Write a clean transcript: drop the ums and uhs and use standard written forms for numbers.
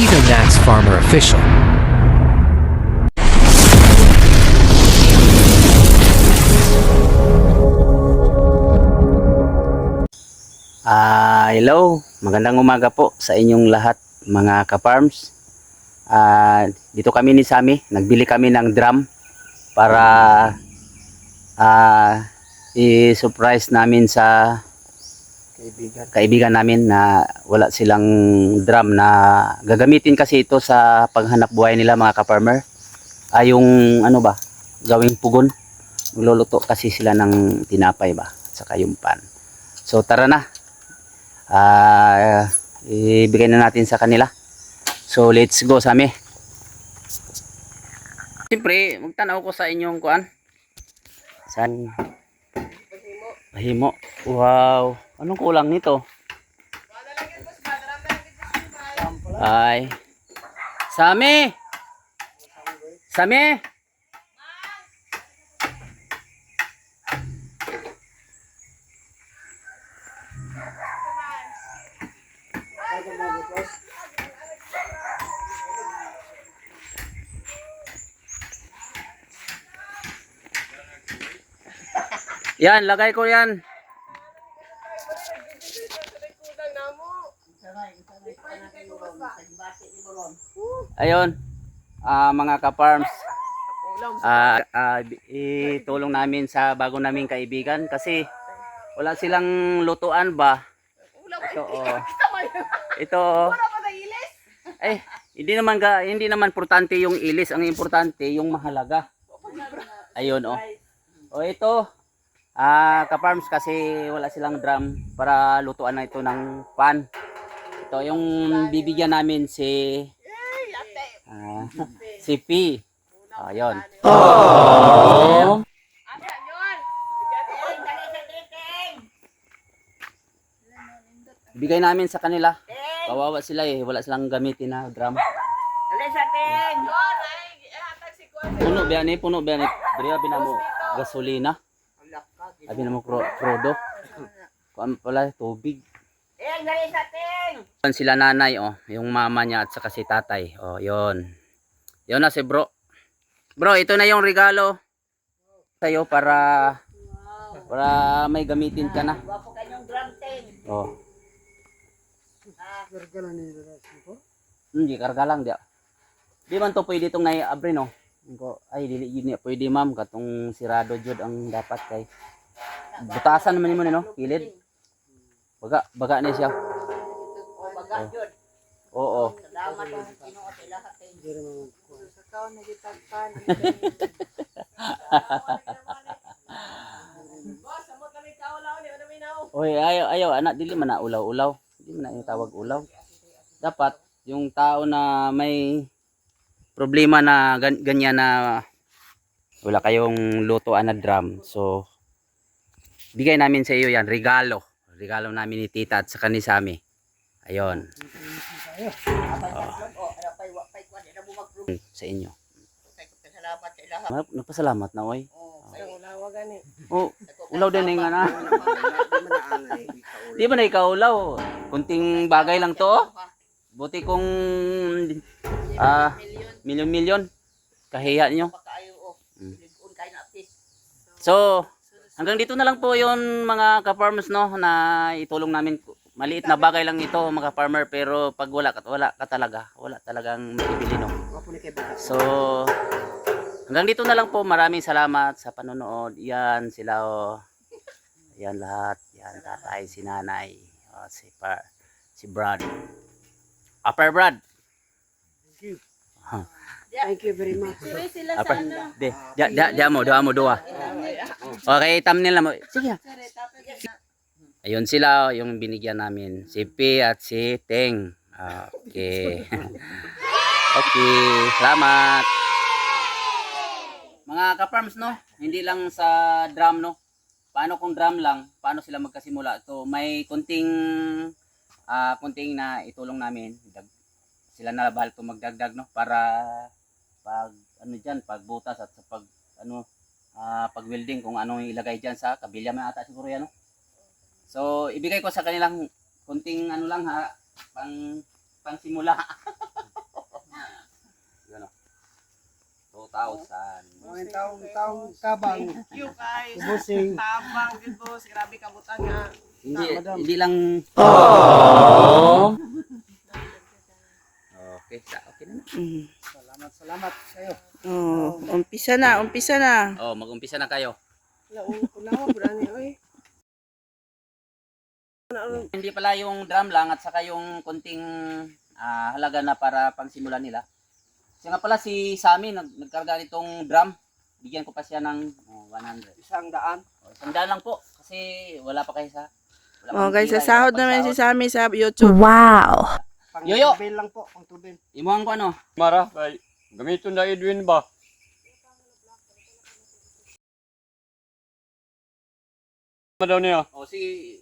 Tito Max Farmer Official. Hello, magandang umaga po sa inyong lahat mga ka-farms. Dito kami ni Sammy, nagbili kami ng drum para i-surprise namin sa kaibigan namin na wala silang drum na gagamitin kasi ito sa paghanap buhay nila mga ka-farmer. Yung ano ba, gawing pugon. Magluluto kasi sila ng tinapay ba, at saka yung pan. So tara na. Ibigay na natin sa kanila. So let's go Sammy. Siyempre magtanaw ko sa inyong kuan. San bahimo. Wow, anong kulang nito? Ay Sammy, Sammy, yan, lagay ko yan. Ayun, mga ka-farms, itulong namin sa bago naming kaibigan kasi wala silang lutuan ba. Ito ito eh hindi naman importante yung ilis, ang importante yung mahalaga. Ayun ito ka-farms kasi wala silang drum para lutuan na ito ng pan. Ito yung bibigyan namin si P. Ayun. Oh. Bigay namin sa kanila. Kawawa sila wala silang gamitin na drum. Puno ba ni? Diriya binamo gasolina. Abi na mo krodo. Kuan pala tubig. Sila nanay yung mama niya at saka si tatay. Yon. Yon na si bro. Bro, ito na yung regalo sa'yo para may gamitin ka na. Hindi karga lang dia. Di man to pwede itong naiabre no. Ay dili yun niya pwede ma'am katong sirado jud ang dapat kay butasan naman mo no kilid. Baga ni siya. Baga jud. Oo. Salamat ang Ginoo sa lahat kay. Sa kaon nagitagpan. Boss, amo kami kaulaw ni ano minaw. Oy, ayaw anak dili man na ulaw-ulaw. Dili man na tawag ulaw. Dapat yung tao na may problema na ganyan na wala kayong lutuan na drum. So bigay namin sa iyo yan, regalo namin ni Tita at saka ni Sammy. Ayun. Sa inyo. Nagpasalamat na oy. Ulaw din nga na. Di ba na ikaw ulaw? Kunting bagay lang to. Buti kung milyon kahiya nyo. So hanggang dito na lang po yon mga ka-farmers no na itulong namin. Maliit na bagay lang ito mga farmer pero pag wala ka talaga, wala talagang maibili no. So hanggang dito na lang po, maraming salamat sa panonood. Yan sila yan lahat, yan tatay, si nanay, si Brad. Upper Brad. Thank you very much. Upper. Doa mo. Okay, thumbnail mo. Sige. Ayun sila yung binigyan namin, si P at si Teng. Okay. Okay, salamat. Mga ka-farms no, hindi lang sa drum no. Paano kung drum lang, paano sila magkasimula? So may kunting na itulong namin. Sila na bahal to magdagdag no para pag pag butas at sa pag pag welding kung anong ilagay diyan sa kabilya man ata siguro yan no. So ibigay ko sa kanilang kunting lang pang simula. Mga taong tabang. Thank you guys. Busing. Tabang gid boss. Grabe kabutan nga. Hindi lang. Okay, okay na. Salamat kayo. Oh, umpisa na. Oh, mag-umpisa na kayo. Kunawa pura ni oy. Hindi pala yung drum lang at saka yung konting halaga na para pangsimulan nila. Kasi nga pala si Sammy nagkarga nitong drum. Bigyan ko pa siya ng 100. 100. Oh, 100 lang po kasi wala pa kayo sa. Oh guys, pira, sasahod wala naman pang si sahod. Sammy sa YouTube. Pang Yoyo. tubil lang po, pang tubil. Imuhan ko ano? Mara, kay gamiton na Edwin ba? Ano daw niya? O si